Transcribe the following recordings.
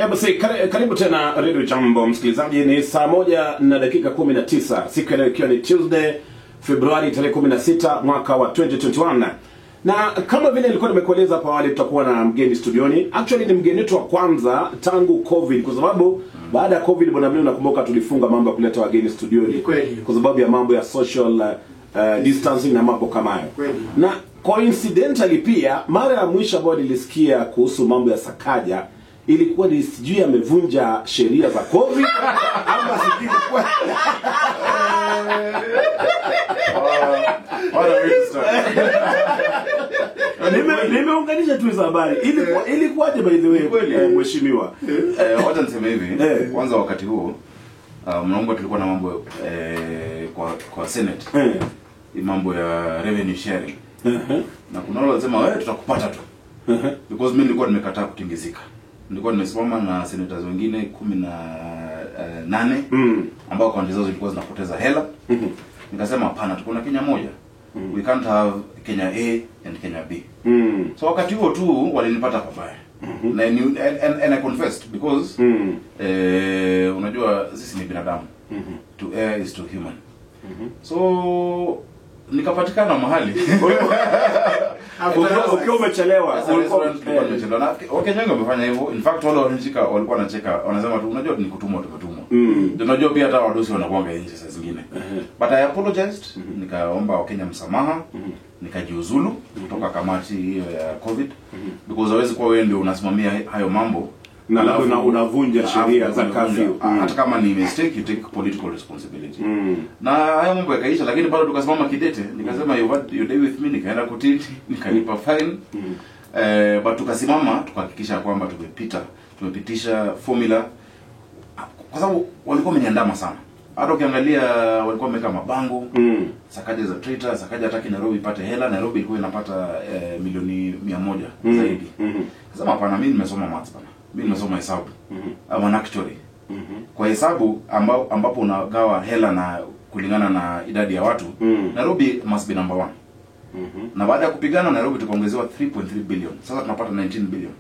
Basi karibu tena Radio Jambo msikilizaji, ni saa 1:19 siku leo ikiwa ni Tuesday Februari tarehe 16 mwaka wa 2021. Na kama vile nilikuwa nimekueleza hapo awali, tutakuwa na mgeni studioni. Actually ni mgeni wetu wa kwanza tangu COVID, kwa sababu baada ya COVID bwana mimi nakumbuka tulifunga mambo ya kuleta wageni studioni kwa sababu ya mambo ya social distancing na mambo kama hayo. Na coincidentally pia mara ya mwisho ambayo nilisikia kuhusu mambo ya Sakaja ilikuwa ni sijui amevunja sheria za COVID ama sijui kwa nimeunganisha tu hizo habari. Ilikuwaje by the way mheshimiwa? Wacha niseme hivi, kwanza wakati huo mnaomba tulikuwa na mambo kwa Senate. Mambo ya revenue sharing. Na kuna wale wanasema wewe tutakupata tu. Because mimi nilikuwa nimekataa kutingizika. Nilikuwa nimesimama na senators wengine 18 ambao kaunti zao zilikuwa zinapoteza hela. Nikasema hapana, tuko na Kenya moja. We can't have Kenya A and Kenya B. So wakati huo tu walinipata pabaya. And I confessed because unajua sisi ni binadamu. To err is to human. So nikapatikana mahali ukiwa umechelewa. Wakenya wengi wamefanya hivyo. In fact wale wanachika walikuwa wanacheka, wanasema tu unajua ni kutumwa tumetumwa. Unajua pia hata wadosi wanakuanga nje saa zingine. But I apologized, nikaomba Wakenya msamaha, nikajiuzulu kutoka kamati hiyo ya COVID because hawezi kuwa wewe ndio unasimamia hayo mambo na labda unavunja sheria za kazi. Hata kama ni mistake, you take political responsibility. Na hayo mambo yakaisha, lakini bado tukasimama kidete. Nikasema you day with me, nikaenda kotini, nikalipa fine. But tukasimama tukahakikisha kwamba tumepitisha formula, kwa sababu walikuwa wameniandama sana. Hata ukiangalia walikuwa wameka mabango, Sakaja za traitor, Sakaja hataki Nairobi ipate hela, Nairobi ilikuwa inapata milioni 100 zaidi. Sasa hapana, mimi nimesoma maths bana. Mimi nimesoma hesabu. Ama actually. Kwa hesabu ambapo unagawa hela na kulingana na idadi ya watu, Nairobi must be number 1. Na baada ya kupigana Nairobi tukaongezewa 3.3 billion. Sasa tunapata 19 billion.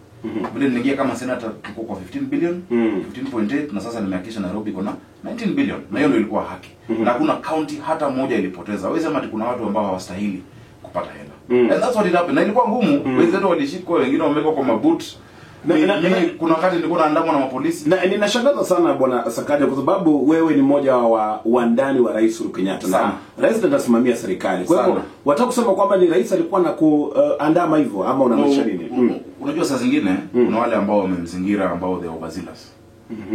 Vile niliingia kama senator tuko kwa 15 billion, 15.8, na sasa nimehakikisha Nairobi iko na 19 billion. Na hiyo ndio ilikuwa haki. Na hakuna county hata moja ilipoteza. Wewe sema kuna watu ambao hawastahili kupata hela. And that's what it happened. Na ilikuwa ngumu. Wenzetu walishikwa, wengine wamewekwa kwa maboot. Kuna wakati nilikuwa naandamwa na mapolisi. Na ninashangaza sana bwana Sakaja kwa sababu wewe ni mmoja wa wandani wa Rais Uhuru Kenyatta. Na rais ndiye anasimamia serikali. Kwa hivyo wataka kusema kwamba ni rais alikuwa na kuandama hivyo ama unamaanisha nini? Unajua saa zingine kuna wale ambao wamemzingira ambao they overzealous.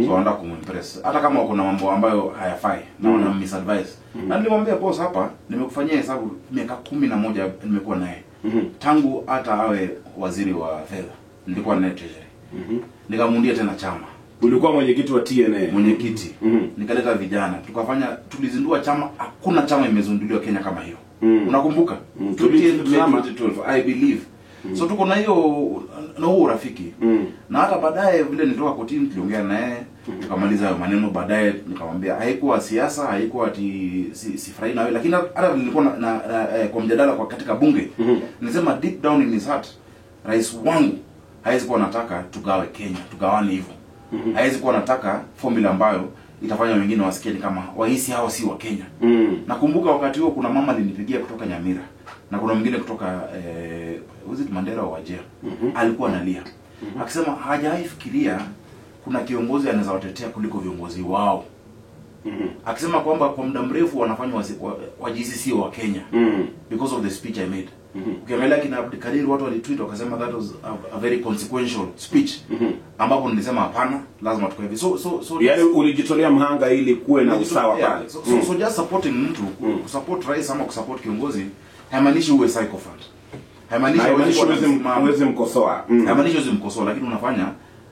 So wanaenda kumimpress. Hata kama wako na mambo ambayo hayafai na wana misadvise. Na nilimwambia boss, hapa nimekufanyia hesabu miaka 11 nimekuwa naye. Tangu hata awe waziri wa fedha nilikuwa naye treasury. Nikamundia tena chama. Ulikuwa mwenyekiti wa TNA. Mwenyekiti. Nikaleta vijana. Tulizindua chama, hakuna chama imezinduliwa Kenya kama hiyo. Unakumbuka? 2012 I believe. So tuko na hiyo na huo urafiki. Na hata baadaye vile nilitoka kotini tuliongea naye, tukamaliza hayo maneno. Baadaye nikamwambia haikuwa siasa, haikuwa ati sifurahi na wewe, lakini hata nilikuwa na kwa mjadala kwa katika bunge. Nilisema deep down in his heart, rais wangu haizi kuwa nataka tugawe Kenya, tugawane hivyo. Haizi kuwa nataka formula ambayo itafanya wengine wasikie kama wahisi hao si wa Kenya. Nakumbuka wakati huo kuna mama alinipigia kutoka Nyamira na kuna mwingine kutoka Mandera wa Wajir. Alikuwa analia. Akisema hajaifikiria kuna kiongozi anaweza watetea kuliko viongozi wao. Akisema kwamba kwa muda mrefu wanafanywa wajisi sio wa Kenya because of the speech I made. Ukiangalia kina Abdikadir watu walitweet wakasema that was a very consequential speech. Ambapo nilisema hapana, lazima tukae hivi. So yaani ulijitolea mhanga ili kuwe na usawa pale. So just supporting mtu, kusupport rais ama kusupport kiongozi haimaanishi uwe psychopath. Haimaanishi uweze mkosoa. Haimaanishi uweze mkosoa, lakini unafanya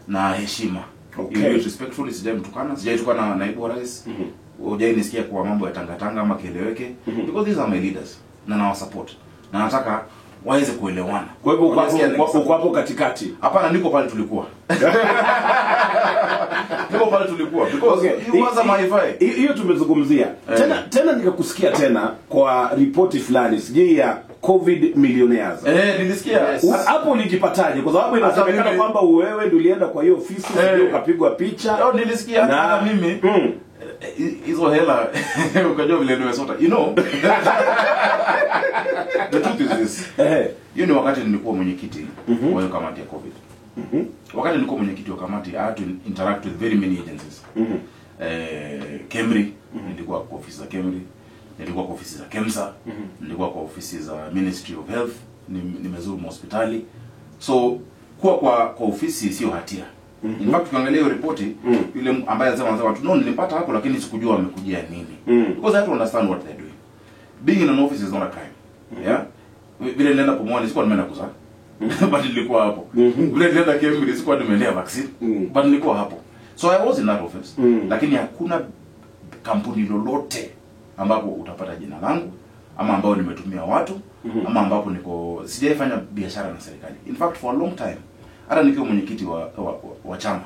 na heshima. You be respectful, sijaitukana na naibu wa rais. Hujainisikia kwa mambo ya tangatanga ama kieleweke. Because these are my leaders. Na nawa support. Na nataka waweze kuelewana. Kwa hivyo uko hapo katikati. Hapana, niko pale tulikuwa. Niko pale tulikuwa because he was a maifai. Hiyo tumezungumzia. Tena nikakusikia tena kwa ripoti fulani sijui ya COVID millionaires. Nilisikia. Hapo ulijipataje? Kwa sababu inasemekana kwamba wewe ndio ulienda kwa hiyo ofisi ndio ukapigwa picha. Nilisikia na mimi hizo hela ukajua vile ndio sota. You know. The truth is this. Hiyo ni wakati nilikuwa mwenyekiti wa hiyo kamati ya COVID. Wakati nilikuwa mwenyekiti wa kamati, I had to interact with very many agencies. KEMRI, nilikuwa kwa ofisi za KEMRI, nilikuwa kwa ofisi za KEMSA, nilikuwa kwa ofisi za Ministry of Health, nimezuru hospitali. So kwa ofisi sio hatia. In fact tukiangalia hiyo ripoti, yule ambaye anasema watu no nilipata hapo lakini sikujua wamekujia nini. Because I have to understand what they're doing. Being in an office is not a crime. Yeah? Vile nilienda Pumwani sikuwa nimeenda kuzaa. But nilikuwa hapo. Vile nilienda KEMRI sikuwa nimeendea vaccine. But nilikuwa hapo. So I was in that office. Lakini hakuna kampuni lolote ambapo utapata jina langu ama ambao nimetumia watu ama ambapo sijaifanya biashara na serikali. In fact for a long time hata nikiwa mwenyekiti wa chama.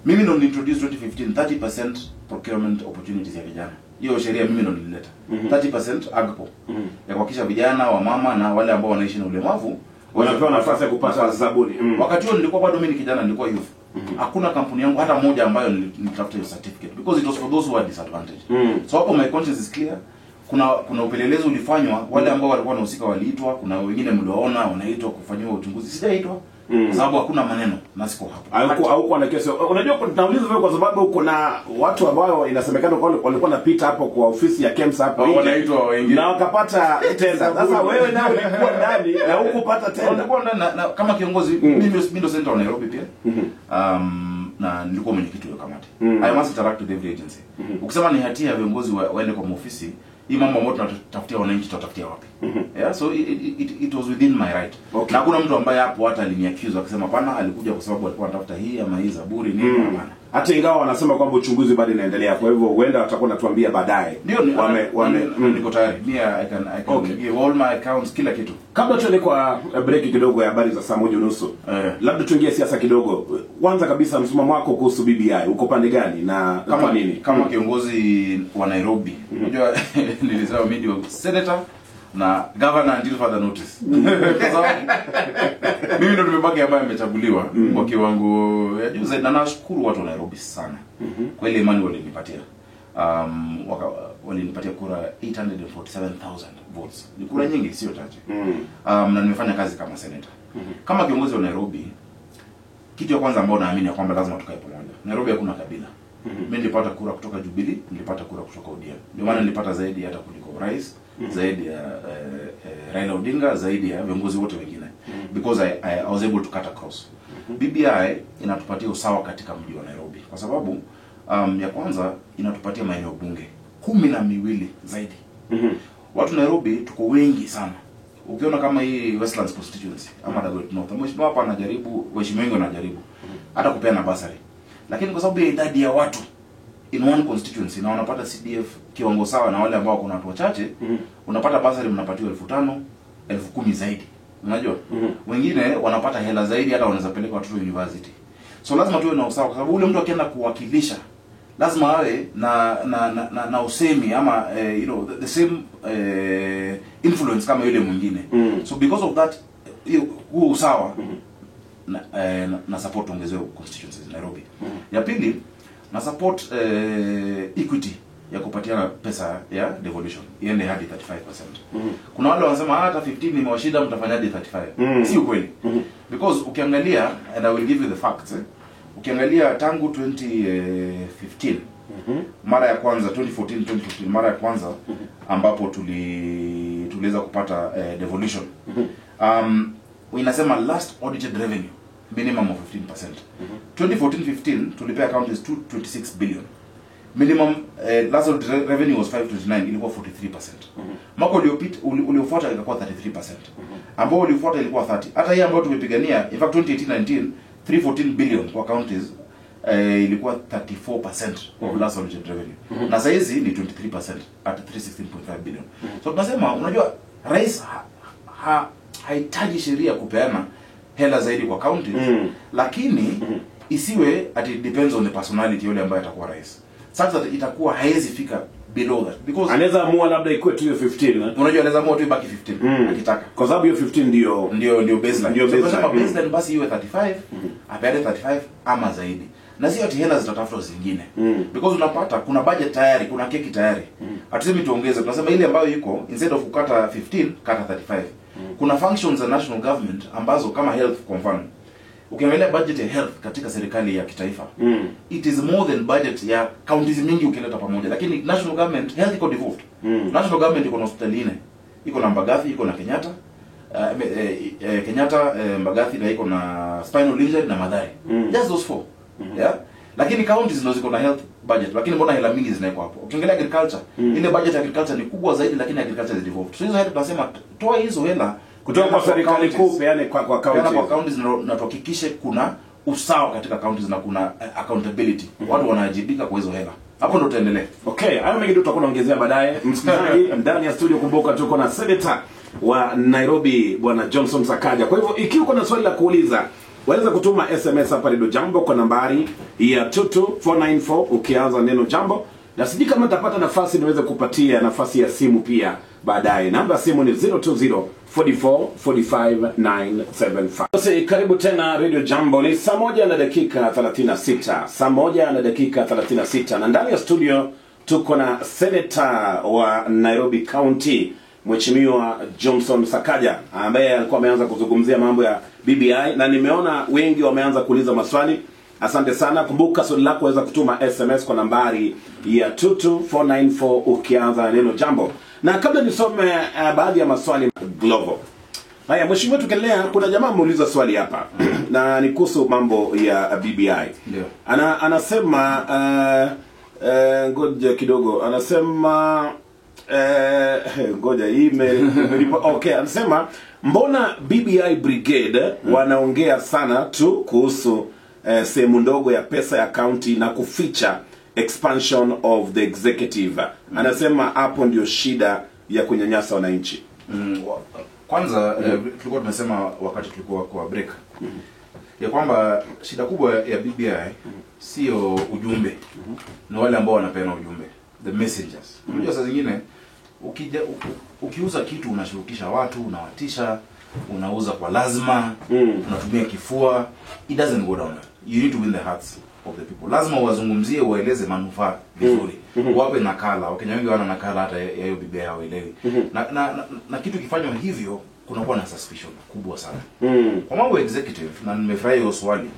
Mimi ndo niliintroduce 2015 30% procurement opportunities ya vijana. Hiyo sheria mimi ndo nilileta. 30% AGPO. Ya kuhakikisha vijana, wamama na wale ambao wanaishi na ulemavu wanapewa nafasi ya kupata zabuni. Wakati huo nilikuwa bado mimi ni kijana, nilikuwa youth. Hakuna kampuni yangu hata moja ambayo nilitafuta hiyo certificate because it was for those who are disadvantaged. So hapo my conscience is clear. Kuna upelelezi ulifanywa, wale ambao walikuwa wanahusika waliitwa, kuna wengine mliwaona wanaitwa kufanywa uchunguzi. Sijaitwa. Kwa sababu hakuna maneno na siko hapo. Hauko na kesi. Unajua tunauliza wewe kwa sababu kuna watu ambao inasemekana walikuwa wanapita hapo kwa ofisi ya KEMSA hapo wanaitwa wengine na wakapata tenda. Sasa wewe nao ulikuwa ndani na hukupata tenda. Ulikuwa ndani na kama kiongozi mimi ndo center wa Nairobi pia. Na nilikuwa mwenyekiti wa kamati. I must interact with every agency. Ukisema ni hatia viongozi waende kwa ofisi, hii mambo ambayo tunatafutia wananchi tutafutia wapi? Yeah, so it was within my right. Okay. Na kuna mtu ambaye hapo hata aliniaccuse akisema bwana alikuja kwa sababu alikuwa anatafuta hii ama hii zaburi nini hapana. Hata ingawa wanasema kwamba uchunguzi bado unaendelea, kwa hivyo huenda watakuwa natuambia baadaye. Ndio niko tayari. I can give all my accounts kila kitu. Kabla tuende kwa break kidogo ya habari za saa 1:30. Labda tuingie siasa kidogo. Kwanza kabisa msimamo wako kuhusu BBI, uko pande gani na kama nini? Kama kiongozi wa Nairobi. Unajua nilisema mimi ndio senator na governor until further notice. Mimi ndo nimebaki ambaye amechaguliwa kwa kiwango ya juu zaidi na nashukuru watu wa Nairobi sana. Kwa ile imani walinipatia. Walinipatia kura 847,000 votes. Ni kura nyingi sio chache. Na nimefanya kazi kama senator. Kama kiongozi wa Nairobi, kitu ya kwanza ambao naamini kwamba lazima tukae pamoja. Nairobi hakuna kabila. Mimi nilipata kura kutoka Jubilee, nilipata kura kutoka ODM. Ndio maana nilipata zaidi hata kuliko rais, zaidi ya Raila Odinga, zaidi ya viongozi wote wengine. Because I was able to cut across. BBI inatupatia usawa katika mji wa Nairobi. Kwa sababu ya kwanza inatupatia maeneo bunge 12 zaidi. Watu Nairobi tuko wengi sana. Ukiona kama hii Westlands constituency ama Dagoretti North, mheshimiwa hapa anajaribu, waheshimiwa wengi wanajaribu hata kupeana basari. Lakini kwa sababu ya idadi ya watu in one constituency na wanapata CDF kiwango sawa na wale ambao kuna watu wachache, unapata basari mnapatiwa 5,000, 10,000 zaidi. Unajua? Wengine wanapata hela zaidi hata wanaweza peleka watoto university. So lazima tuwe na usawa kwa sababu ule mtu akienda kuwakilisha lazima awe na usemi ama the same influence kama yule mwingine. So because of that huo usawa na support ongezewe constituencies in Nairobi. Ya pili na support equity ya kupatiana pesa ya devolution iende hadi 35%. Kuna wale wanasema hata 15 imewashida mtafanya hadi 35. Si ukweli. Because ukiangalia, and I will give you the facts, ukiangalia tangu 2015 mara ya kwanza 2014 mara ya kwanza ambapo tuliweza kupata devolution. Inasema last audited revenue minimum of 15%. 2014-15 tulipea counties 226 billion. Minimum last audited revenue was 529, ilikuwa 43%. Mwaka uliofuata ilikuwa 33%. Ambao uliofuata ilikuwa 30. Hata hii ambayo tumepigania, in fact 2018-19 314 billion kwa counties ilikuwa 34% of last audited revenue. Na sasa hizi ni 23% at 316.5 billion. So tunasema unajua rais hahitaji sheria kupeana hela zaidi kwa counties, lakini isiwe at it depends on the personality yule ambaye atakuwa rais. Such that itakuwa haiwezi fika below that, because anaweza amua labda ikuwe tu hiyo 15 unajua anaweza amua tu ibaki 15 akitaka, kwa sababu hiyo 15 ndio baseline. So kama baseline basi iwe 35 apeane 35 ama zaidi, na sio ati hela zitatafutwa zingine because unapata kuna budget tayari, kuna keki tayari. Hatusemi tuongeze, tunasema ile ambayo iko, instead of kukata 15 kata 35. Kuna functions za national government ambazo kama health kwa mfano, ukiangalia budget ya health katika serikali ya kitaifa it is more than budget ya counties mingi ukileta pamoja, lakini national government health iko devolved. National government iko na hospitali 4, iko na Mbagathi, iko na Kenyatta, Mbagathi, na iko na spinal injury na Mathare. Just those 4. Yeah, lakini counties ndio ziko na health budget, lakini mbona hela mingi zinaiko hapo? Ukiangalia agriculture, ile budget ya agriculture ni kubwa zaidi, lakini agriculture is devolved. So hizo hela tunasema toa hizo hela kutoka kwa serikali kuu peane kwa counties. Kwa counties na tuhakikishe kuna usawa katika counties na kuna accountability. Watu wanaajibika kwa hizo hela. Hapo ndo tuendelee. Okay, hayo mengi tutakuwa tunaongezea baadaye. Msikilizaji, ndani ya studio kumbuka tuko na senator wa Nairobi Bwana Johnson Sakaja. Kwa hivyo ikiwa uko na swali la kuuliza, waweza kutuma SMS hapa Radio Jambo kwa nambari ya 22494 ukianza neno jambo, na siji kama nitapata nafasi niweze kupatia nafasi ya simu pia baadaye. Namba ya simu ni 020445975. Sasa karibu tena Radio Jambo. Ni saa 1:36. Saa 1:36 na ndani ya studio tuko na senator wa Nairobi County Mheshimiwa Johnson Sakaja, ambaye alikuwa ameanza kuzungumzia mambo ya BBI na nimeona wengi wameanza kuuliza maswali. Asante sana. Kumbuka swali lako waweza kutuma SMS kwa nambari ya 22494 ukianza neno jambo. Na kabla nisome baadhi ya maswali Global. Haya, mheshimiwa, tukiendelea, kuna jamaa ameuliza swali hapa na ni kuhusu mambo ya BBI. Ndio. Anasema ngoja kidogo. Anasema ngoja okay, anasema mbona BBI Brigade wanaongea sana tu kuhusu sehemu ndogo ya pesa ya county na kuficha expansion of the executive. Anasema hapo ndio shida ya kunyanyasa wananchi. Kwanza tulikuwa tunasema wakati tulikuwa kwa break ya kwamba shida kubwa ya BBI sio ujumbe, na wale ambao wanapeana ujumbe, the messengers. Unajua saa zingine ukiuza kitu unashurukisha watu, unawatisha, unauza kwa lazima, unatumia kifua, it doesn't go down. You need to win the hearts of the people. Lazima uwazungumzie, ueleze manufaa vizuri. Wape nakala. Wakenya wengi wana nakala hata ya hiyo BBI hawaelewi. Na kitu kifanywa hivyo kunakuwa na suspicion kubwa sana. Kwa mambo executive, na nimefurahi hiyo swali,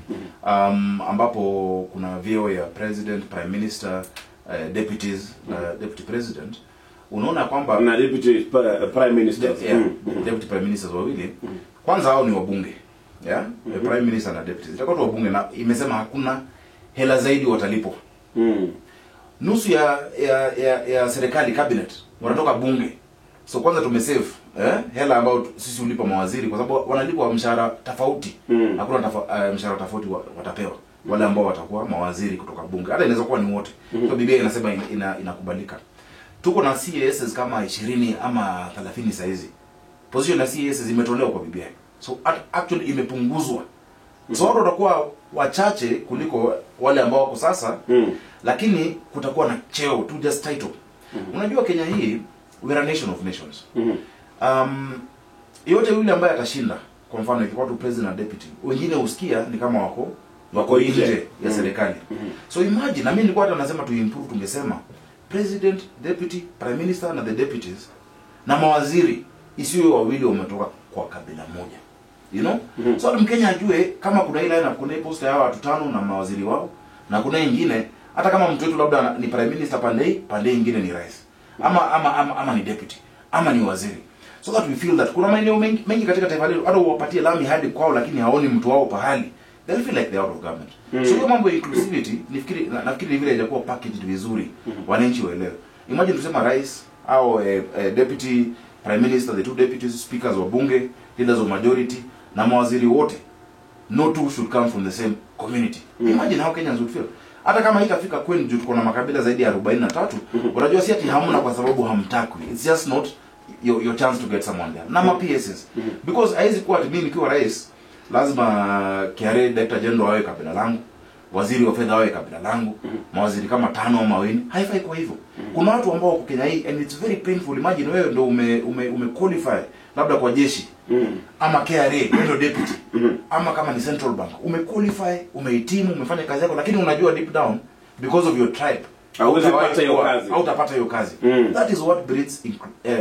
ambapo kuna vyeo ya president, prime minister, deputies, deputy president, unaona kwamba na deputy prime minister, deputy prime ministers wawili, kwanza hao ni wabunge. Yeah, prime minister na deputies itakuwa tu wabunge, na imesema hakuna hela zaidi watalipwa. Nusu ya serikali cabinet wanatoka bunge. So kwanza tumesave hela ambayo sisi ulipa mawaziri, kwa sababu wanalipwa mshahara tofauti. Hakuna mshahara tofauti watapewa wale ambao watakuwa mawaziri kutoka bunge. Hata inaweza kuwa ni wote. So BBI inasema inakubalika. Tuko na CAS kama 20 ama 30 saa hizi. Position na CAS zimetolewa kwa BBI. So actually imepunguzwa. So watu watakuwa wachache kuliko wale ambao wako sasa, lakini kutakuwa na cheo tu, just title. Unajua Kenya hii, we are a nation of nations. Yote yule ambaye atashinda, kwa mfano ikiwa tu president na deputy, wengine usikia ni kama wako nje ya serikali. So imagine, na mimi nilikuwa hata nasema to improve, tungesema president, deputy, prime minister na the deputies na mawaziri isiwe wawili wametoka kwa kabila moja. You know? So Mkenya ajue kama kuna ile na kuna posta ya watu 5 na mawaziri wao, na kuna nyingine hata kama mtu wetu labda ni prime minister pande nyingine ni rais. Ama ni deputy, ama ni waziri. So that we feel that kuna maeneo mengi katika taifa letu hata uwapatie lami hadi kwao, lakini haoni mtu wao pahali, they'll feel like they're out of government. So hiyo mambo ya inclusivity nafikiri vile inakuwa packaged vizuri, wananchi waelewe. Imagine tusema rais au deputy prime minister, the two deputies, speakers wa bunge, leaders of majority na mawaziri wote, no two should come from the same community. Imagine how Kenyans would feel. Hata kama itafika kwenu juu tuko na makabila zaidi ya 43, unajua si ati hamna kwa sababu hamtakwi. It's just not your chance to get someone there. Na PSs. Because haizi kuwa mimi nikiwa rais lazima KRA Director General awe kabila langu, waziri wa fedha wawe kabila langu, mawaziri kama 5 au mawini. Haifai kwa hivyo. Kuna watu ambao wako Kenya hii and it's very painful. Imagine wewe ndio ume qualify labda kwa jeshi ama KRA, wewe ndio deputy ama kama ni Central Bank, ume qualify, umehitimu, umefanya kazi yako, lakini unajua deep down because of your tribe hauwezi kupata hiyo kazi. Au utapata hiyo kazi. That is what breeds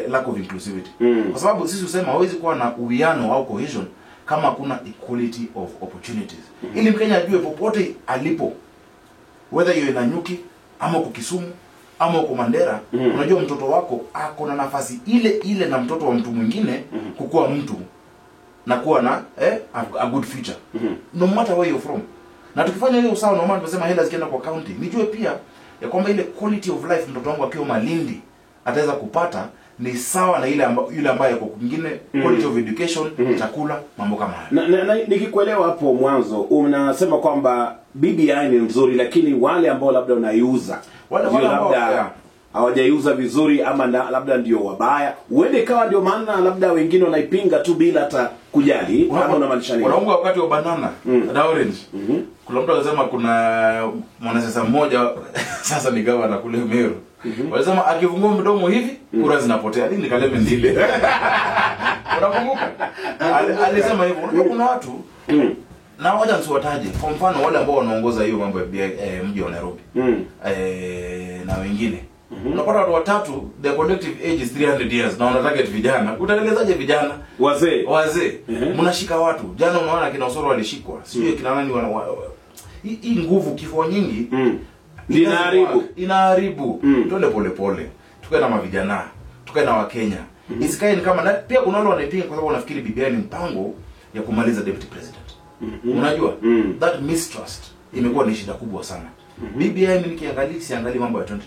lack of inclusivity. Kwa sababu sisi usema hawezi kuwa na uwiano au cohesion kama kuna equality of opportunities. Ili Mkenya ajue popote alipo, whether you're Nanyuki ama uko Kisumu ama uko Mandera, unajua mtoto wako ako na nafasi ile na mtoto wa mtu mwingine kukua mtu na kuwa na a good future. No matter where you're from. Na tukifanya hiyo usawa, normal tunasema hela zikienda kwa county, nijue pia ya kwamba ile quality of life mtoto wangu akiwa Malindi ataweza kupata ni sawa na yule ambaye kwa kwingine, quality of education, chakula, mambo kama haya. Na nikikuelewa hapo mwanzo unasema kwamba BBI ni nzuri, lakini wale ambao labda unaiuza wale labda hawajaiuza vizuri ama labda ndio wabaya, uende kawa ndio maana labda wengine wanaipinga tu bila hata kujali. Hapo unamaanisha nini? Unaunga wakati wa banana na orange. Kuna mtu anasema, kuna mwanasiasa mmoja sasa ni gawa na kule Meru. Walisema akifungua mdomo hivi kura zinapotea. Nini Nikaleme ndile. Unakumbuka? Alisema hivyo. Kuna watu na wacha nsiwataje. Kwa mfano wale ambao wanaongoza hiyo mambo ya mji wa Nairobi. Na wengine. Unapata watu watatu, the collective age is 300 years na wanataka vijana. Utaelezaje vijana? Wazee. Mnashika watu. Jana unaona kina Osoro walishikwa. Sijui kina nani hii nguvu kifua nyingi. Inaharibu. Twende pole. Tukae na mavijana, tukae na Wakenya. Isikae ni kama pia kuna wale wanaipinga kwa sababu wanafikiri BBI ni mpango ya kumaliza deputy president. Unajua? That mistrust imekuwa ni shida kubwa sana. BBI mimi siangalia mambo ya 2022.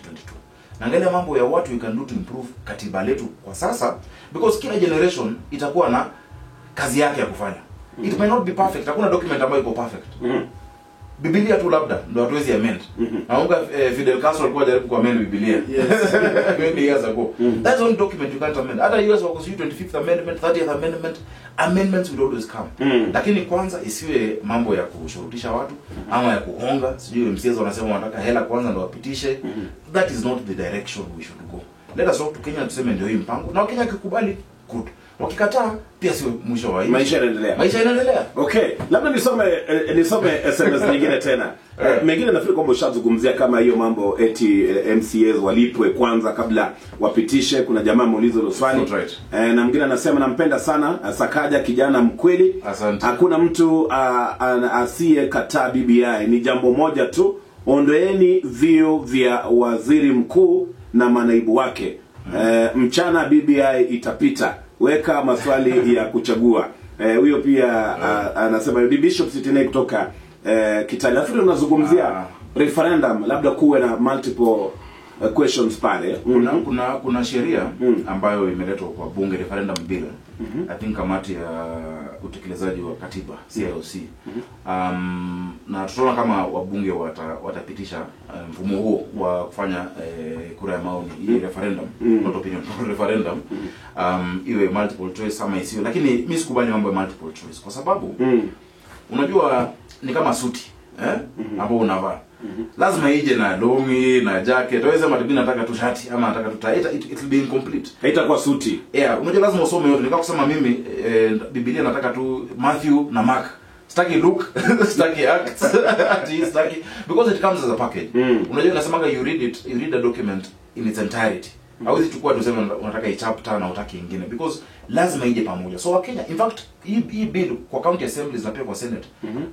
Naangalia mambo ya what we can do to improve katiba letu kwa sasa, because kila generation itakuwa na kazi yake ya kufanya. It may not be perfect. Hakuna document ambayo iko perfect. Biblia tu labda ndio hatuwezi amend. Naunga Fidel Castro alikuwa jaribu ku amend Biblia. 20 years ago. That's one document you can't amend. Other years wako 25th amendment, 30th amendment, amendments will always come. Lakini kwanza isiwe mambo ya kushurutisha watu ama ya kuhonga. Sijui MCs wanasema wanataka hela kwanza ndio wapitishe. That is not the direction we should go. Let us talk to Kenya tuseme ndio hii mpango. Na Kenya kikubali good. Wakikataa pia sio mwisho wa hii. Maisha yanaendelea. Okay, labda nisome SMS nyingine tena. Mengine nafikiri kwamba ushazungumzia kama hiyo mambo eti MCAs walipwe kwanza kabla wapitishe. Kuna jamaa muulizo hilo swali. Na mwingine anasema nampenda sana Sakaja, kijana mkweli. Asante. Hakuna mtu asiye kataa BBI. Ni jambo moja tu, ondoeni vio vya waziri mkuu na manaibu wake. Mchana BBI itapita. Weka maswali ya kuchagua. Huyo pia anasema ni Bishop Sitine kutoka Kitale. Nafikiri unazungumzia referendum, labda kuwe na multiple questions pale. Kuna sheria ambayo imeletwa kwa bunge, referendum bill. I think kamati ya utekelezaji wa katiba CIOC. Na tutaona kama wabunge watapitisha mfumo huo wa kufanya kura ya maoni, hii referendum, not opinion, referendum. Iwe multiple choice ama isiyo. Lakini mimi sikubali mambo ya multiple choice kwa sababu unajua ni kama suti, hapo unavaa. Lazima ije na longi na jacket. Waweza matibi nataka tu shati ama nataka tu tie, it will be incomplete. Haitakuwa suti. Unajua lazima usome yote. Nika kusema mimi Biblia nataka tu Matthew na Mark. Staki look, staki act, staki, because it comes as a package. Unajua unasemaga you read a document in its entirety. Hauwezi chukua tuseme unataka i chapter na unataka nyingine, because lazima ije pamoja. So Kenya, in fact, hii bill kwa county assemblies na pia kwa senate,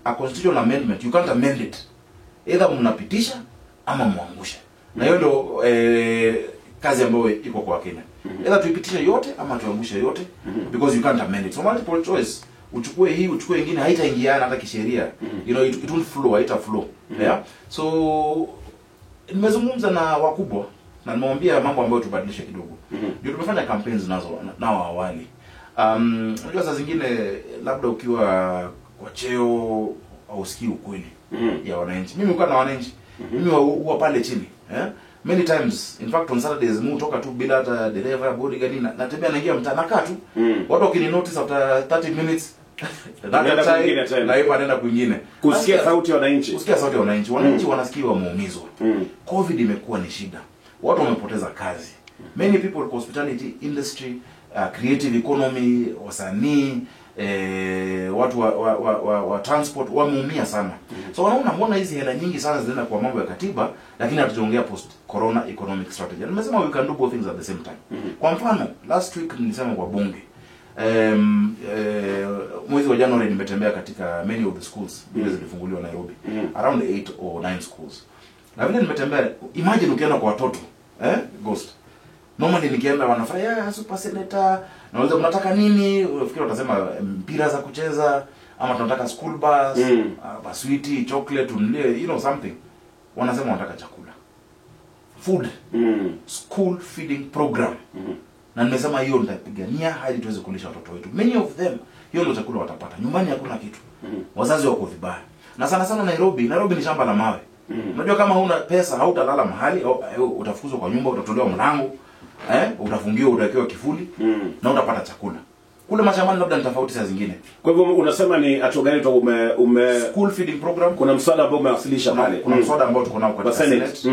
a constitutional amendment, you can't amend it. Either mnapitisha ama muangusha. Na hiyo ndio kazi ambayo iko kwa Kenya. Either tuipitisha yote ama tuangushe yote, because you can't amend it. So multiple choice, uchukue hii, uchukue nyingine, haitaingiana hata kisheria. You know, it won't flow, haita flow. Yeah? So nimezungumza na wakubwa na nimwambia mambo ambayo tubadilishe kidogo. Ndio tumefanya campaigns nao awali. Unajua saa zingine labda ukiwa kwa cheo au sikii ukweli ya wananchi. Mimi uko na wananchi. Mimi huwa pale chini, many times, in fact on Saturdays mimi hutoka tu bila hata dereva, bodyguard, natembea naingia mtaa nakaa tu. Watu wakini notice after 30 minutes na hiyo anaenda kwingine kusikia sauti ya wananchi. Wananchi wanasikia wameumizwa. Covid imekuwa ni shida. Watu wamepoteza kazi. Many people hospitality industry, creative economy, wasanii, watu wa transport wameumia sana. So wanaona mbona hizi hela nyingi sana zinaenda kwa mambo ya katiba, lakini hatujaongea post corona economic strategy. Nimesema we can do both things at the same time. Kwa mfano last week nilisema kwa bunge, mwezi wa January nimetembea katika many of the schools zile zilifunguliwa Nairobi, around 8 or 9 schools. Na vile nimetembea, imagine ukienda kwa watoto Ghost, normally nikienda wanafanya super senator, naweza mnataka nini, unafikiri watasema mpira za kucheza ama tunataka school bus, baswiti, chocolate, you know something. Wanasema wanataka chakula, food, school feeding program. Na nimesema hiyo nitapigania hadi tuweze kulisha watoto wetu. Many of them hiyo ndio chakula watapata. Nyumbani hakuna kitu. Wazazi wako vibaya. Na sana sana Nairobi ni shamba la mawe. Unajua kama huna pesa hautalala mahali, utafukuzwa kwa nyumba, utatolewa mlango, utafungiwa, utawekewa kifuli, na utapata chakula. Kule mashambani labda ni tofauti saa zingine. Kwa hivyo unasema ni hatua gani tu school feeding program? Kuna mswada ambao umewasilisha pale. Kuna mswada ambao tuko nao kwa Senate.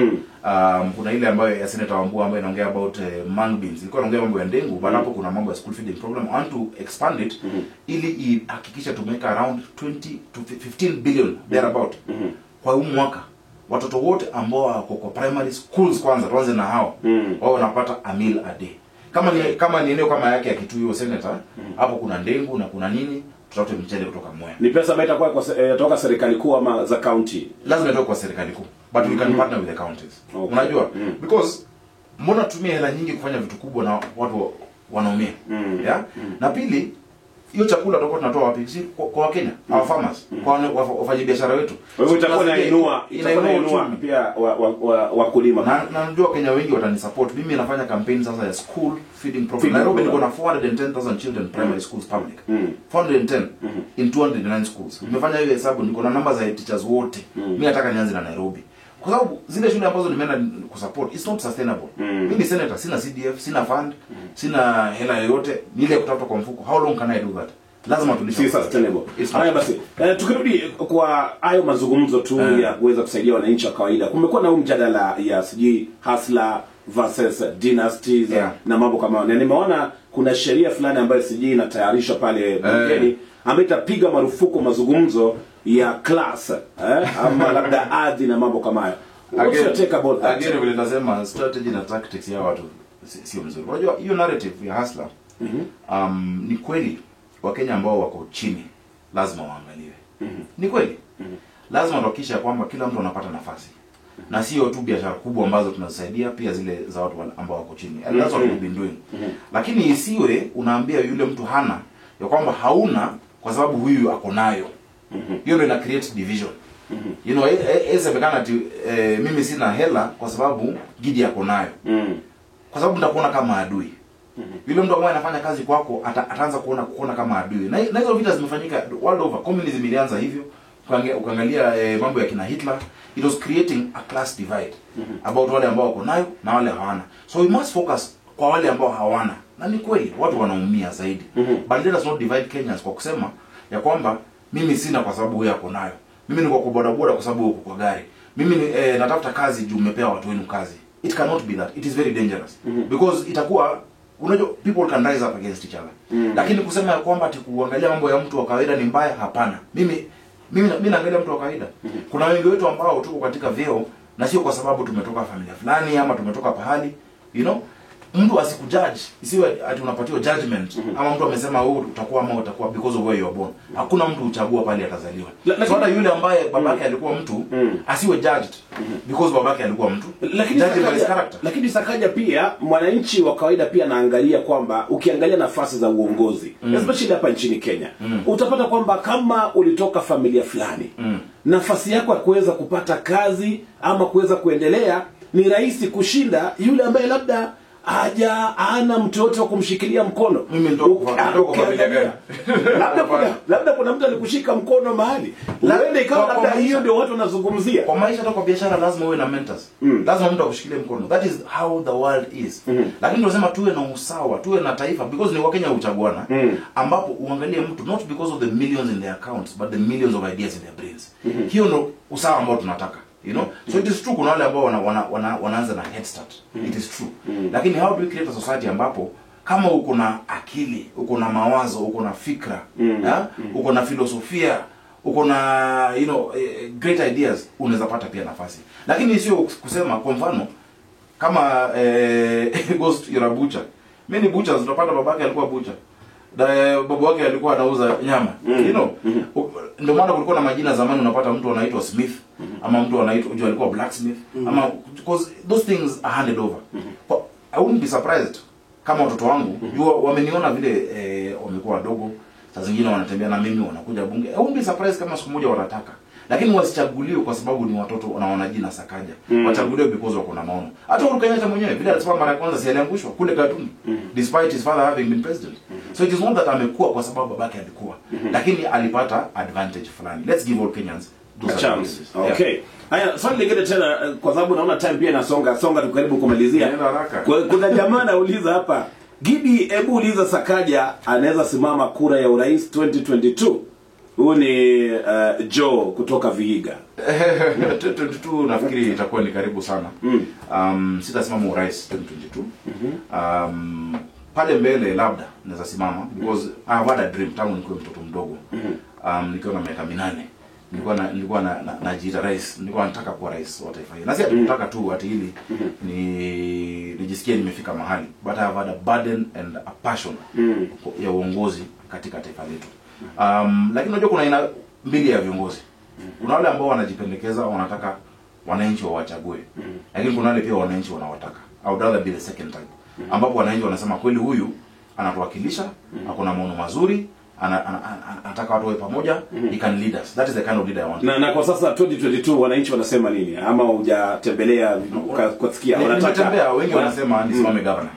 Kuna ile ambayo ya Senator Wambua ambayo inaongea about mung beans. Ilikuwa inaongea mambo ya ndengu, but hapo kuna mambo ya school feeding program. I want to expand it ili ihakikisha tumeka around 20 to 15 billion thereabout. Kwa huu mwaka watoto wote ambao wako kwa primary schools, kwanza tuanze na hao, wao wanapata a meal a day. Kama ni eneo kama yake ya Kitui Senator, hapo kuna ndengu na kuna nini, tutatoa mchele kutoka Mwea. Ni pesa ambayo itakuwa kutoka serikali kuu ama za county? Lazima itoke kwa serikali kuu, but we can partner with the counties. Okay. Unajua? Because mbona tumie hela nyingi kufanya vitu kubwa na watu wanaumia? Yeah? Na pili, hiyo chakula tutakuwa tunatoa wapi? Si kwa Wakenya, our farmers, kwa wafanyabiashara wetu. Kwa hivyo itakuwa inainua pia wakulima. Na najua Kenya wengi watanisupport. Mimi nafanya campaign sasa ya school feeding program. Nairobi niko na 410,000 children primary schools public. 410 in 209 schools. Nimefanya hiyo hesabu, niko na namba za teachers wote. Mimi nataka nianze na Nairobi. Kwa sababu zile shule ambazo nimeenda kusupport, it's not sustainable. Mimi ni senator, sina CDF, sina fund, sina hela yoyote, ni ile kutafuta kwa mfuko. How long can I do that? Lazima tulishe sustainable. Haya basi, tukirudi kwa hayo mazungumzo tu ya kuweza kusaidia wananchi wa kawaida. Kumekuwa na mjadala ya siji hustler versus dynasties na mambo kama hayo. Nimeona kuna sheria fulani ambayo siji inatayarishwa pale bungeni ambayo itapiga marufuku mazungumzo ya class ama labda ardhi na mambo kama hayo. Again vile nasema strategy na tactics ya watu sio mzuri. Unajua hiyo narrative ya hustler ni kweli Wakenya ambao wako chini lazima waangaliwe. Ni kweli. Lazima tuhakikishe kwamba kila mtu anapata nafasi. Na sio tu biashara kubwa ambazo tunasaidia, pia zile za watu ambao wako chini. And that's what we've been doing. Lakini isiwe unaambia yule mtu hana ya kwamba hauna kwa sababu huyu ako nayo. Hiyo ndio ina create division. You know, esemekana ati mimi sina hela kwa sababu Gidi yako nayo. Kwa sababu nitakuona kama adui. Yule mtu ambaye anafanya kazi kwako ataanza kuona kama adui. Na hizo vita zimefanyika world over. Communism ilianza hivyo. Ukaangalia mambo ya kina Hitler, it was creating a class divide about wale ambao wako nayo na wale hawana. So we must focus kwa wale ambao hawana. Na ni kweli watu wanaumia zaidi. But let us not divide Kenyans kwa kusema ya kwamba mimi sina kwa sababu wewe uko nayo. Mimi niko kwa bodaboda kwa sababu uko kwa gari. Mimi natafuta kazi juu umepea watu wenu kazi. It cannot be that. It is very dangerous. Because itakuwa, unajua, people can rise up against each other. Lakini kusema ya kwamba ati kuangalia mambo ya mtu wa kawaida ni mbaya, hapana. Mimi naangalia mtu wa kawaida. Kuna wengi wetu ambao tuko katika vyeo na sio kwa sababu tumetoka familia fulani ama tumetoka pahali, you know. Mtu asikujudge, isiwe ati unapatiwa judgment ama mtu amesema wewe utakuwa ama utakuwa because of where you are born. Hakuna mtu uchagua pale atazaliwa. So hata yule ambaye babake alikuwa mtu asiwe judged because babake alikuwa mtu. Lakini Sakaja pia mwananchi wa kawaida pia naangalia kwamba ukiangalia nafasi za uongozi, especially hapa nchini Kenya, utapata kwamba kama ulitoka familia fulani, nafasi yako ya kuweza kupata kazi ama kuweza kuendelea ni rahisi kushinda yule ambaye labda haja ana mtu yote wa kumshikilia mkono. Mimi ndo kwa familia gani? Labda kuna mtu alikushika mkono mahali. Labda ikawa labda hiyo ndio watu wanazungumzia. Kwa maisha hata kwa biashara lazima uwe na mentors. Lazima mtu akushikilie mkono. That is how the world is. Lakini tunasema tuwe na usawa, tuwe na taifa, because ni Wakenya uchaguana, ambapo uangalie mtu not because of the millions in their accounts but the millions of ideas in their brains. Hiyo ndo usawa ambao tunataka. You know, so it is true kuna wale ambao wanaanza na head start. It is true. Lakini how do we create a society ambapo kama uko na akili, uko na mawazo, uko na fikra, uko na filosofia, uko na great ideas, unaweza pata pia nafasi. Lakini sio kusema kwa mfano kama ghost you're a butcher. Many butchers unapata babake alikuwa butcher. Baba wake alikuwa anauza nyama. Ndio maana kulikuwa na majina zamani, unapata mtu anaitwa Smith ama mtu anaitwa alikuwa blacksmith ama, because those things are handed over. I wouldn't be surprised kama watoto wangu wameniona vile wamekuwa wadogo, saa zingine wanatembea na mimi, wanakuja bunge. I wouldn't be surprised kama siku moja wanataka. Lakini wasichaguliwe kwa sababu ni watoto na wana jina Sakaja. Wachaguliwe because wako na maono. Hata Uhuru Kenyatta mwenyewe vile alisema mara ya kwanza, si aliangushwa kule Gatundu despite his father having been president. So it is not that amekuwa kwa sababu babake alikuwa, lakini alipata advantage fulani. Let's give all Kenyans a chance. Okay. Haya, swali lingine tena, kwa sababu naona time pia inasonga tukaribu kumalizia. Kuna jamaa anauliza hapa, Gidi, hebu uliza Sakaja anaweza simama kura ya urais 2022? Huyu ni Joe kutoka Vihiga. 2022 nafikiri itakuwa ni karibu sana. Sitasimama urais 2022. Pale mbele labda naweza simama because I have had a dream tangu nikiwa mtoto mdogo. Nikiwa na miaka 8. Nilikuwa najiita rais. Nilikuwa nataka kuwa rais wa taifa hili. Na si nataka tu ati ili nijisikie nimefika mahali, but I have had a burden and a passion ya uongozi katika taifa letu. Lakini unajua kuna aina mbili ya viongozi. Kuna wale ambao wanajipendekeza, wanataka wananchi wawachague. Lakini kuna wale pia wananchi wanawataka. I would rather be the second type. Ambapo wananchi wanasema kweli huyu anatuwakilisha, akona maono mazuri, anataka watu wawe pamoja, he can lead us. That is the kind of leader I want. Na kwa sasa 2022 wananchi wanasema nini? Ama hujatembelea kusikia wanataka? Nimetembea, wengi wanasema nisimame governor.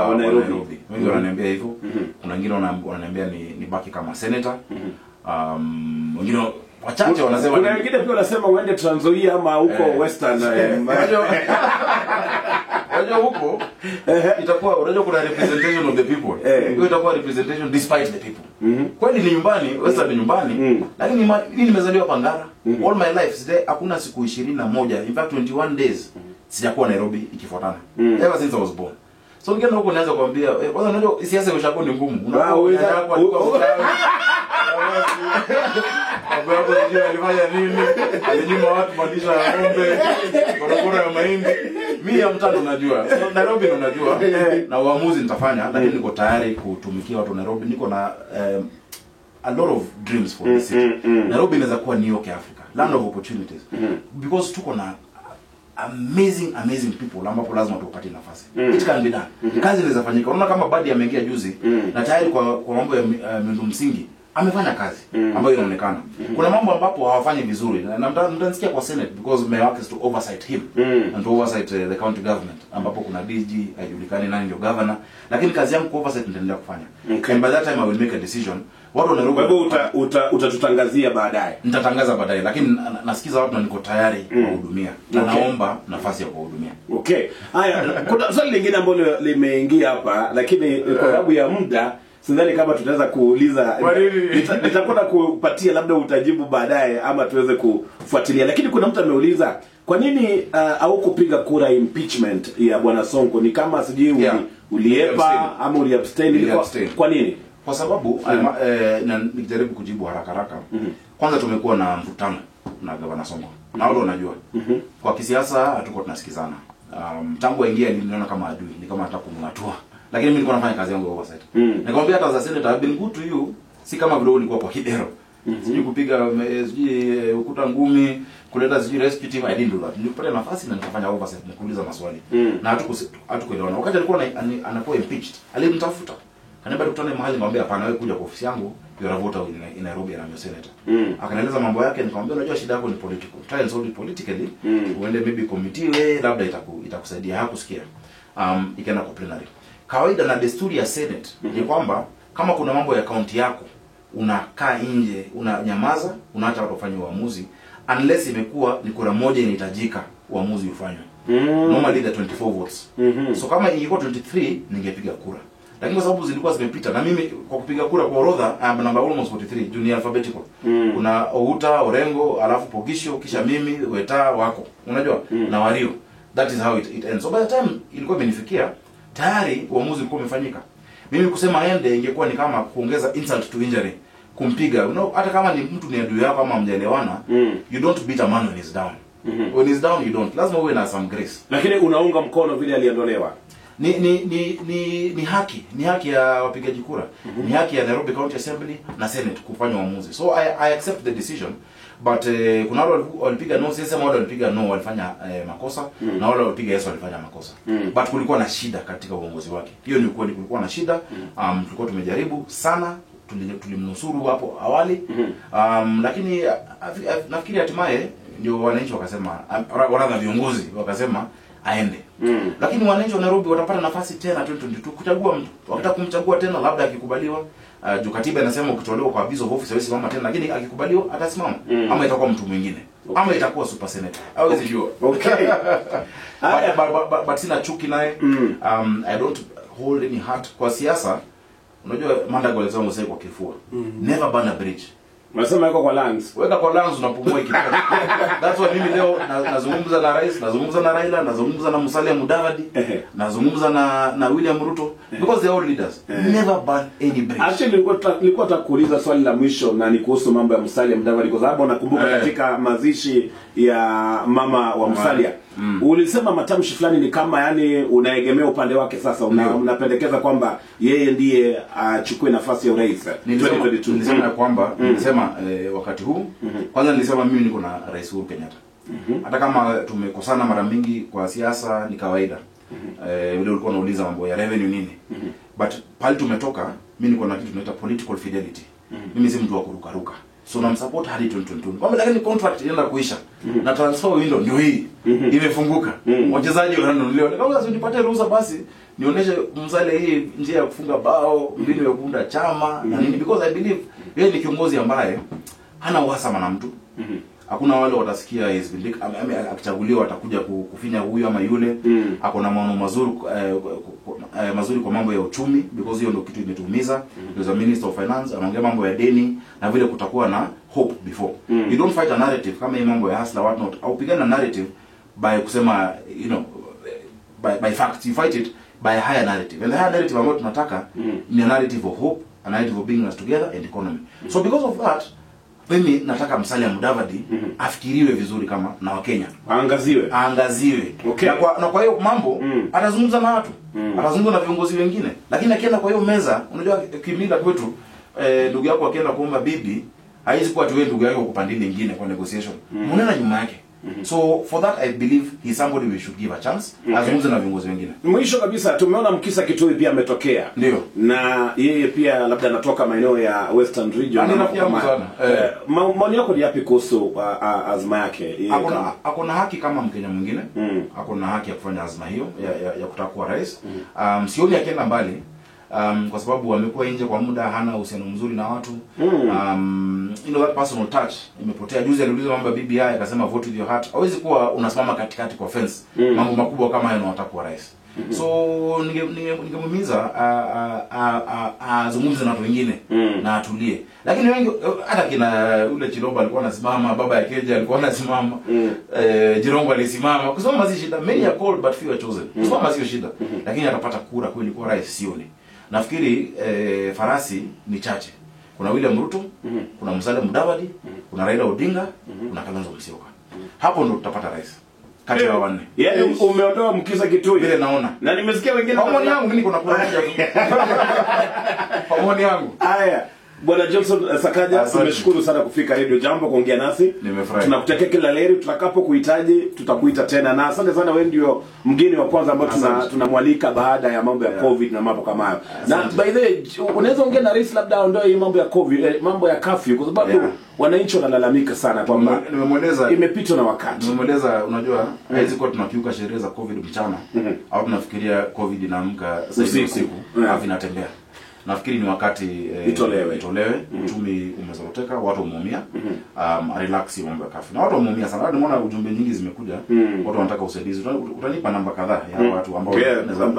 Wa Nairobi. Wengi wananiambia hivyo. Kuna wengine wananiambia ni baki kama senator. Wengine wachache wanasema, kuna wengine pia wanasema uende Trans Nzoia ama huko Western. Unajua huko itakuwa, unajua kuna representation of the people. Hiyo itakuwa representation despite the people. Kwani ni nyumbani, Western ni nyumbani, lakini mimi nimezaliwa Pangara. All my life hakuna siku 21, in fact 21 days sijakuwa Nairobi ikifuatana. Ever since I was born. So nikienda huko naanza kuambia, kwanza unajua siasa ya ushago ni ngumu. Unaweza Abapo ndio alifanya nini? Alinyima watu madisha ya ng'ombe, barabara ya mahindi. Mimi ya mtano najua. Nairobi ndo najua. Na uamuzi nitafanya, lakini niko tayari kutumikia watu Nairobi. Niko na a lot of dreams for this city. Nairobi inaweza kuwa New York Africa, land of opportunities. Because tuko na amazing people ambapo lazima tupate nafasi. It can be done. Kazi inaweza fanyika. Unaona kama Badi ameingia juzi na tayari kwa mambo ya miundo msingi amefanya kazi ambayo inaonekana. Kuna mambo ambapo hawafanyi vizuri na mtanisikia kwa Senate because my work is to oversight him and to oversight the county government, ambapo kuna DG haijulikani nani ndio governor, lakini kazi yangu ku oversight nitaendelea kufanya. And by that time I will make a decision. Watu wanaruka. Kwa hivyo utatutangazia baadaye. Nitatangaza baadaye, lakini nasikiza watu na niko tayari kuwahudumia. Na naomba nafasi ya kuwahudumia. Okay. Haya, kuna swali lingine ambalo limeingia hapa, lakini kwa sababu ya muda sidhani kama tutaweza kuuliza. Nitakwenda kupatia labda utajibu baadaye ama tuweze kufuatilia. Lakini kuna mtu ameuliza, kwa nini au kupiga kura impeachment ya Bwana Sonko? Ni kama sijui uliepa ama uliabstain. Kwa nini? Kwa sababu nikijaribu kujibu haraka kwanza tumekuwa na mvutano na Gavana Sonko. Na wao wanajua. Kwa kisiasa hatuko tunasikizana. Tangu aingia niliona kama adui, ni kama hata kumwatua. Lakini mimi nilikuwa nafanya kazi yangu oversight. Nikamwambia hata za senator, I've been good to you. Si kama vile ulikuwa kwa Kidero. Sijui kupiga sijui ukuta ngumi, kuleta sijui rescue team, I didn't do that. Nilipata nafasi na nikafanya oversight, nikuuliza maswali. Na hatukuelewana. Wakati alikuwa anakuwa impeached, alinitafuta. Kaniambia tukutane mahali, nikamwambia hapana, wewe kuja kwa ofisi yangu, you are a voter in Nairobi and I'm your senator. Akanieleza mambo yake, nikamwambia unajua shida yako ni political. Try and solve it politically. Uende maybe committee, labda itakusaidia. Hakusikia. ikaenda kwa plenary. Kawaida na desturi ya Senate ni kwamba kama kuna mambo ya kaunti yako unakaa nje, unanyamaza, unaacha watu wafanye uamuzi unless imekuwa ni kura moja inahitajika uamuzi ufanywe. Normally the 24 votes. So kama ingekuwa 23 ningepiga kura. Lakini kwa sababu zilikuwa zimepita na mimi kwa kupiga kura kwa orodha number almost 43 junior alphabetical. Kuna Outa, Orengo, alafu Pogisho, kisha mimi, Weta wako. Unajua? Na Wario. That is how it ends. So by the time ilikuwa imenifikia tayari uamuzi ulikuwa umefanyika. Mimi kusema aende ingekuwa ni kama kuongeza insult to injury, kumpiga. Hata kama ni mtu ni adui yako ama mjaelewana, you don't beat a man when he's down. When he's down you don't. Lazima uwe na some grace. Lakini unaunga mkono vile aliondolewa. Ni haki ya wapigaji kura. Ni haki ya Nairobi County Assembly na Senate kufanya uamuzi. So I accept the decision. But kuna wale walipiga no, sisi wale walipiga no walifanya makosa na wale walipiga yes walifanya makosa. But kulikuwa na shida katika uongozi wake. Hiyo ni ukweli, kulikuwa na shida. Tulikuwa tumejaribu sana, tulimnusuru hapo awali. Lakini nafikiri hatimaye ndio wananchi wakasema, wala viongozi wakasema aende. Lakini wananchi wa Nairobi watapata nafasi tena 2022 kuchagua mtu. Wakitaka kumchagua tena labda akikubaliwa, juu katiba inasema ukitolewa kwa abizo of office hawezi simama tena, lakini akikubaliwa atasimama. Ama itakuwa mtu mwingine. Ama itakuwa super senator. Hawezi jua. Okay. But sina chuki naye. I don't hold any heart kwa siasa. Unajua Mandago alisema msee kwa kifua. Never burn a bridge. Unasema yuko kwa lungs. Weka kwa lungs unapumua ikipata. That's why mimi leo nazungumza na rais, nazungumza na Raila, nazungumza na Musalia Mudavadi, nazungumza na William Ruto because they are all leaders. Never burn any bridge. Actually nilikuwa takuuliza swali la mwisho na ni kuhusu mambo ya Musalia Mudavadi kwa sababu nakumbuka katika mazishi ya mama wa Musalia. Ulisema matamshi fulani ni kama yani unaegemea upande wake sasa, unapendekeza kwamba yeye ndiye achukue nafasi ya urais 2022. Nilisema kwamba nilisema wakati huu kwanza nilisema mimi niko na Rais Uhuru Kenyatta. Hata kama tumekosana mara mingi kwa siasa ni kawaida. Vile ulikuwa unauliza mambo ya revenue nini. But pale tumetoka mimi niko na kitu tunaita political fidelity. Mimi si mtu wa kurukaruka. So na msupport hadi 2022. Kwamba lakini contract inaenda kuisha. Na transfer window ndio hii. Imefunguka. Wachezaji wananunuliwa. Kama usipate ruhusa basi nionyeshe Musalia hii njia ya kufunga bao, mbinu ya kuunda chama na nini, because I believe yeye ni kiongozi ambaye hana uhasama na mtu. Hakuna wale watasikia is vindic akichaguliwa atakuja kufinya huyu ama yule. Hakuna maono mazuri kwa mambo ya uchumi because hiyo ndio kitu imetumiza. There's a minister of finance anaongea mambo ya deni na vile kutakuwa na hope before. You don't fight a narrative kama hii mambo ya hustler what not. Au pigana narrative by kusema by facts. You fight it by a higher narrative. And the higher narrative ambayo tunataka ni a narrative of hope, a narrative of bringing us together and economy. So because of that mimi nataka Musalia Mudavadi afikiriwe vizuri kama na Wakenya. Aangaziwe. Okay. Na kwa hiyo mambo atazungumza na watu. Atazungumza na viongozi wengine. Lakini akienda kwa hiyo meza, unajua kimila kwetu ndugu yako akienda kuomba bibi, haizi kuwa tuwe ndugu yako kupandili nyingine kwa negotiation. Mnaenda nyuma yake. So for that I believe he is somebody we should give a chance. Azungumze na viongozi wengine. Mwisho kabisa tumeona Mkisa Kitui pia ametokea. Ndio. Na yeye pia labda anatoka maeneo ya Western Region. Maoni yako ni yapi kuhusu azma yake? Hakuna haki kama Mkenya mwingine. Hakuna haki ya kufanya azma hiyo ya kutaka kuwa rais. Sioni akienda mbali. Kwa sababu amekuwa nje kwa muda, hana uhusiano mzuri na watu. That personal touch imepotea. Juzi aliuliza mambo ya BBI akasema vote with your heart. Hawezi kuwa unasimama katikati kwa fence. Mambo makubwa kama hayo unataka kuwa rais. So ningemuhimiza azungumze na watu wengine na atulie. Lakini wengi hata kina ule Chiloba alikuwa anasimama, baba ya Keja alikuwa anasimama, Jirongo alisimama. Kusoma si shida. Many are called but few are chosen. Kusoma sio shida. Lakini atapata kura kweli kwa rais sioni. Nafikiri farasi ni chache. Kuna William Ruto, kuna Musalia Mudavadi, kuna Raila Odinga, kuna Kalonzo Musyoka. Hapo ndo tutapata rais. Kati ya wanne. Yaani umeondoa Mkisa Kitui. Vile naona. Na nimesikia wengine pamoja yangu mimi niko na kura moja tu. Pamoja yangu. Haya. Bwana Johnson Sakaja, tumeshukuru sana kufika Radio Jambo kuongea nasi. Nimefurahi. Tunakutakia kila laheri, tutakapokuhitaji tutakuita tena, na asante sana, wewe ndio mgeni wa kwanza ambao tunamwalika baada ya mambo ya COVID na mambo kama hayo. Na by the way, unaweza ongea na rais labda aondoe hii mambo ya COVID, mambo ya curfew, kwa sababu wananchi wanalalamika sana kwamba nimemweleza imepitwa na wakati. Nimemweleza, unajua hizi kwa tunakiuka sheria za COVID mchana au tunafikiria COVID inaamka usiku au inatembea. Nafikiri ni wakati itolewe. Uchumi umezoroteka, watu wameumia. Relax mambo ya kafi. Na watu wameumia sana. Nimeona ujumbe nyingi zimekuja. Watu wanataka usaidizi. Utanipa namba kadhaa ya watu ambao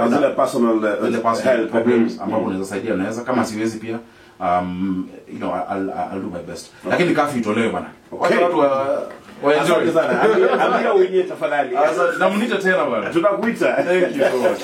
zile personal health problems ambao unaweza saidia, naweza kama siwezi pia you know I'll do my best. Lakini kafi itolewe bwana. Watu waenjoy sana. Ambia wenyewe tafadhali. Na mnita tena bwana. Tutakuita. Thank you so much.